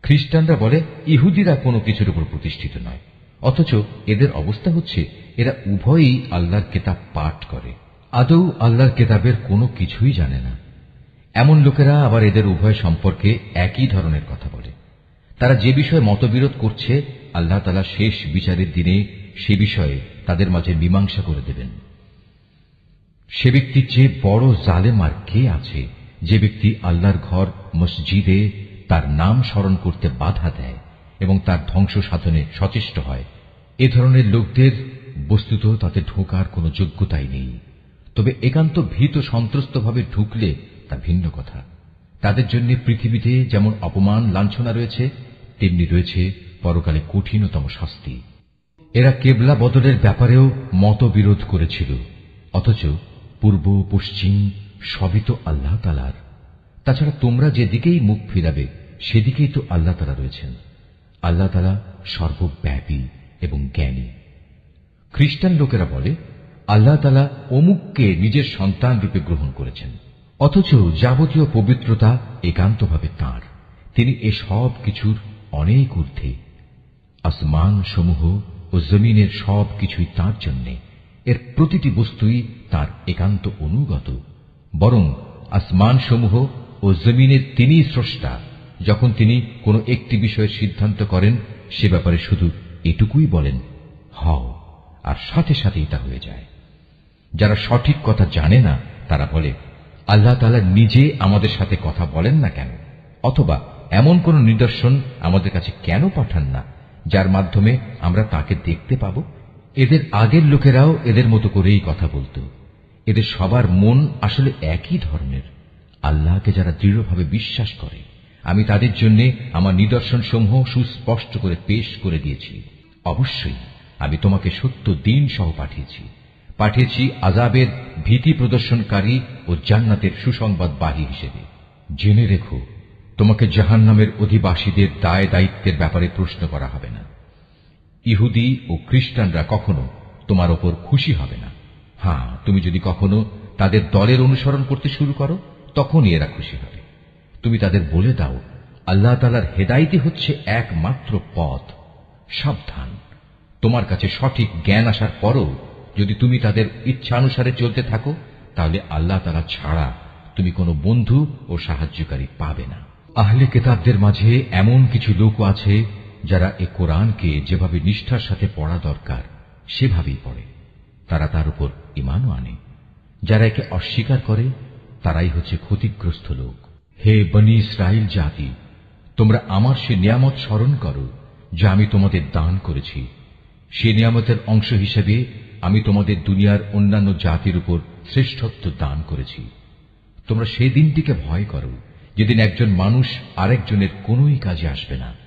খ্রিস্টানরা বলে, ইহুদিরা কোনো কিছুর উপর প্রতিষ্ঠিত নয়। অথচ এদের অবস্থা হচ্ছে এরা উভয়ই আল্লাহর কিতাব পাঠ করে, আদৌ আল্লাহর কিতাবের কোনো কিছুই জানে না। এমন লোকেরা আবার এদের উভয় সম্পর্কে একই ধরনের কথা বলে। তারা যে বিষয়ে মতবিরোধ করছে, আল্লাহ তাআলা শেষ বিচারের দিনে সে বিষয়ে তাদের মাঝে মীমাংসা করে দেবেন। সে ব্যক্তির চেয়ে বড় জালেম আর কে আছে, যে ব্যক্তি আল্লাহর ঘর মসজিদে তার নাম স্মরণ করতে বাধা দেয় এবং তার ধ্বংস সাধনে সচেষ্ট হয়। এ ধরনের লোকদের বস্তুত তাতে ঢোকার কোনো যোগ্যতাই নেই। তবে একান্ত ভীত সন্ত্রস্তভাবে ঢুকলে তা ভিন্ন কথা। তাদের জন্য পৃথিবীতে যেমন অপমান লাঞ্ছনা রয়েছে, তেমনি রয়েছে পরকালে কঠিনতম শাস্তি। এরা কেবলা বদলের ব্যাপারেও মতবিরোধ করেছিল, অথচ পূর্ব পশ্চিম সবই তো আল্লাহ তাআলার। তাছাড়া তোমরা যেদিকেই মুখ ফিরাবে সেদিকেই তো আল্লাহ তাআলা রয়েছেন। আল্লাহ তাআলা সর্বব্যাপী এবং জ্ঞানী। খ্রিস্টান লোকেরা বলে, আল্লাহ তাআলা অমুককে নিজের সন্তান রূপে গ্রহণ করেছেন, অথচ যাবতীয় পবিত্রতা একান্তভাবে তাঁর। তিনি এ সব কিছুর অনেক ঊর্ধ্বে। আসমান সমূহ ও জমিনের সব কিছুই তাঁর জন্যে। এর প্রতিটি বস্তুই তাঁর একান্ত অনুগত। বরং আসমান সমূহ ও জমিনের তিনিই স্রষ্টা। যখন তিনি কোনো একটি বিষয়ের সিদ্ধান্ত করেন, সে ব্যাপারে শুধু এটুকুই বলেন, হও, আর সাথে সাথেই তা হয়ে যায়। যারা সঠিক কথা জানে না তারা বলে, আল্লাহ তাআলা নিজে আমাদের সাথে কথা বলেন না কেন, অথবা এমন কোন নিদর্শন আমাদের কাছে কেন পাঠান না যার মাধ্যমে আমরা তাকে দেখতে পাব। এদের আগের লোকেরাও এদের মতো করেই কথা বলত। এদের সবার মন আসলে একই ধরনের। আল্লাহকে যারা দৃঢ়ভাবে বিশ্বাস করে, আমি তাদের জন্য আমার নিদর্শন সমূহ সুস্পষ্ট করে পেশ করে দিয়েছি। অবশ্যই আমি তোমাকে সত্য দিন সহ পাঠিয়েছি আযাবের ভীতি প্রদর্শনকারী ও জান্নাতের সুসংবাদবাহী হিসেবে। জেনে রেখো, তোমাকে জাহান্নামের অধিবাসীদের দায় দায়িত্বের ব্যাপারে প্রশ্ন করা হবে না। ইহুদি ও খ্রিস্টানরা কখনো তোমার ওপর খুশি হবে না। হ্যাঁ, তুমি যদি কখনো তাদের দলের অনুসরণ করতে শুরু করো, তখনই এরা খুশি হবে। তুমি তাদের বলে দাও, আল্লাহ তাআলার হেদায়েতই হচ্ছে একমাত্র পথ। সাবধান, তোমার কাছে সঠিক জ্ঞান আসার পরও যদি তুমি তাদের ইচ্ছানুসারে চলতে থাকো, তাহলে আল্লাহ তাআলা ছাড়া তুমি কোনো বন্ধু ও সাহায্যকারী পাবে না। আহলে কিতাবদের মাঝে এমন কিছু লোক আছে যারা এ কোরআনকে যেভাবে নিষ্ঠার সাথে পড়া দরকার সেভাবেই পড়ে। তারা তার উপর ঈমানও আনে। যারা একে অস্বীকার করে তারাই হচ্ছে ক্ষতিগ্রস্ত লোক। হে বনী ইসরাইল জাতি, তোমরা আমার সে নিয়ামত স্মরণ করো যা আমি তোমাদের দান করেছি। সে নিয়ামতের অংশ হিসেবে আমি তোমাদের দুনিয়ার অন্যান্য জাতির উপর শ্রেষ্ঠত্ব দান করেছি। তোমরা সেই দিনটিকে ভয় করো যেদিন একজন মানুষ আরেকজনের কোনোই কাজে আসবে না।